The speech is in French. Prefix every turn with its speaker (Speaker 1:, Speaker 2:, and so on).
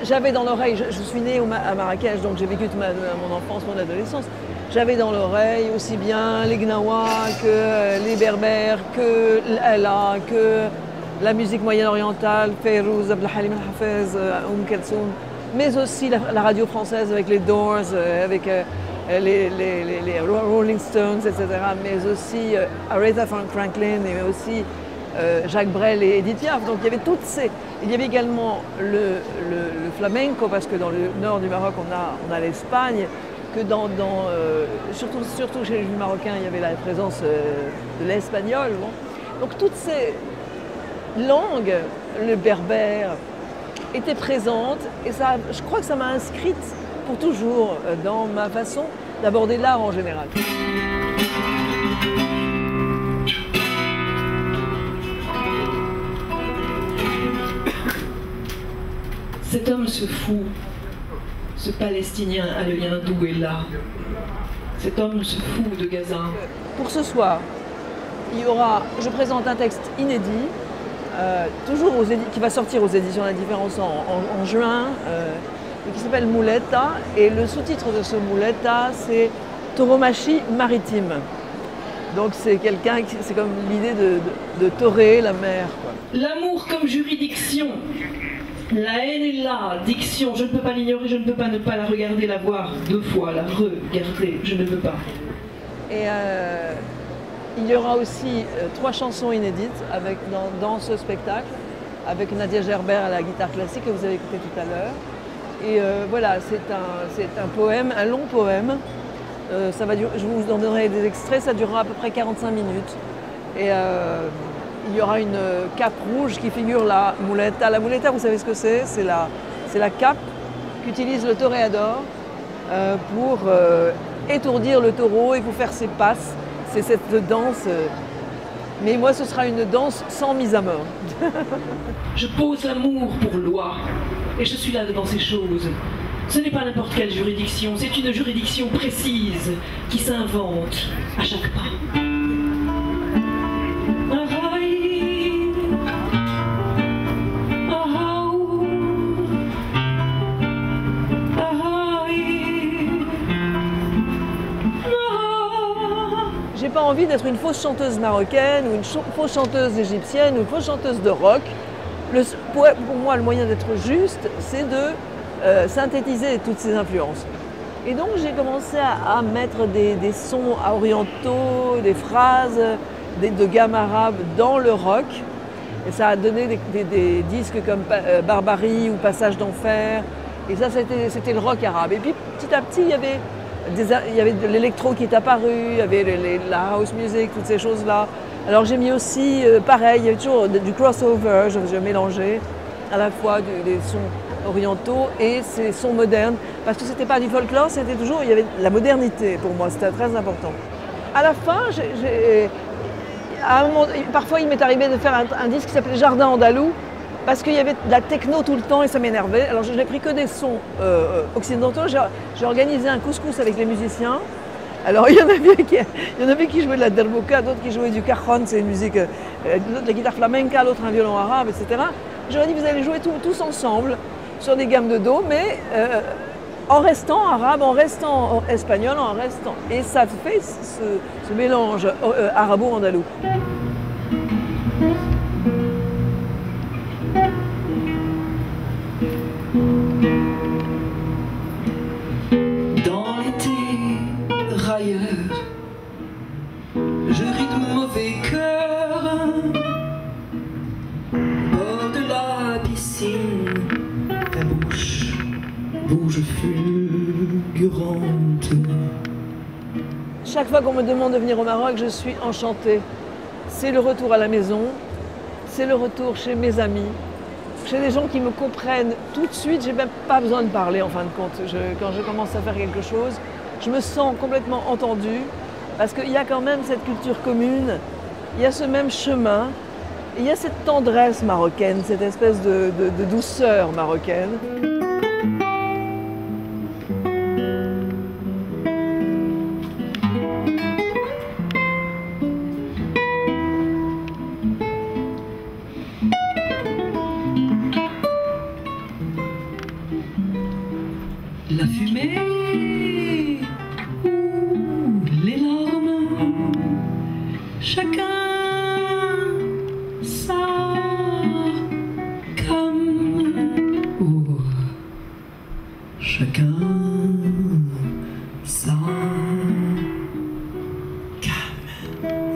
Speaker 1: j'avais dans l'oreille, je suis née à Marrakech, donc j'ai vécu toute mon enfance, mon adolescence. J'avais dans l'oreille aussi bien les Gnawa que les Berbères, que l'Ala, que la musique moyen-orientale, Fayrouz, Abdelhalim Hafez, Kalsoum, mais aussi la radio française avec les Doors, avec les Rolling Stones, etc. Mais aussi Aretha Franklin et aussi Jacques Brel et Edith Piaf. Donc il y avait toutes ces... Il y avait également le flamenco, parce que dans le nord du Maroc, on a l'Espagne, que surtout chez les Juifs marocains, il y avait la présence de l'espagnol. Bon. Donc toutes ces langues, le berbère, étaient présentes, et ça, je crois que ça m'a inscrite pour toujours dans ma façon d'aborder l'art en général.
Speaker 2: Cet homme, ce fou, ce Palestinien a le lien d'où est là. Cet homme, ce fou de Gaza.
Speaker 1: Pour ce soir, je présente un texte inédit, qui va sortir aux éditions La Différence en juin, et qui s'appelle Mouletta. Et le sous-titre de ce Mouletta, c'est Tauromachie maritime. Donc c'est comme l'idée de torer la mer.
Speaker 2: L'amour comme juridiction. La haine est là, diction, je ne peux pas l'ignorer, je ne peux pas ne pas la regarder, la voir 2 fois, la regarder, je ne peux pas.
Speaker 1: Et il y aura aussi 3 chansons inédites dans ce spectacle, avec Nadia Gerber à la guitare classique que vous avez écouté tout à l'heure. Et voilà, c'est un poème, un long poème. Je vous en donnerai des extraits, ça durera à peu près 45 minutes. Et il y aura une cape rouge qui figure la muleta. La muleta, vous savez ce que c'est? C'est la cape qu'utilise le toréador pour étourdir le taureau et pour faire ses passes. C'est cette danse. Mais moi, ce sera une danse sans mise à mort.
Speaker 2: Je pose l'amour pour loi et je suis là devant ces choses. Ce n'est pas n'importe quelle juridiction, c'est une juridiction précise qui s'invente à chaque pas.
Speaker 1: J'ai pas envie d'être une fausse chanteuse marocaine ou une fausse chanteuse égyptienne ou une fausse chanteuse de rock. Pour moi, le moyen d'être juste, c'est de synthétiser toutes ces influences. Et donc j'ai commencé à mettre des sons orientaux, des phrases de gamme arabe dans le rock. Et ça a donné des disques comme Barbarie ou Passage d'Enfer. Et ça, c'était le rock arabe. Et puis petit à petit, il y avait de l'électro qui est apparu, il y avait la house music, toutes ces choses-là. Alors j'ai mis aussi, pareil, il y avait toujours du crossover, je mélangeais à la fois des sons orientaux et ces sons modernes, parce que c'était pas du folklore, c'était toujours, il y avait de la modernité pour moi, c'était très important. À la fin, parfois il m'est arrivé de faire un disque qui s'appelait Jardin Andalou, parce qu'il y avait de la techno tout le temps et ça m'énervait. Alors je n'ai pris que des sons occidentaux. J'ai organisé un couscous avec les musiciens. Alors il y en avait qui jouaient de la derbouka, d'autres qui jouaient du cajon, c'est une musique, l'autre la guitare flamenca, l'autre un violon arabe, etc. J'aurais dit vous allez jouer tous ensemble sur des gammes de do, mais en restant arabe, en restant espagnol, en restant. Et ça fait ce mélange arabo-andalou.
Speaker 2: Dans l'été railleur, je ris de mauvais cœur, bord de la piscine, ta bouche fulgurante.
Speaker 1: Chaque fois qu'on me demande de venir au Maroc, je suis enchantée. C'est le retour à la maison, c'est le retour chez mes amis, chez des gens qui me comprennent tout de suite. J'ai même pas besoin de parler en fin de compte. Quand je commence à faire quelque chose, je me sens complètement entendue parce qu'il y a quand même cette culture commune, il y a ce même chemin, il y a cette tendresse marocaine, cette espèce de douceur marocaine.
Speaker 3: chacun sa calme.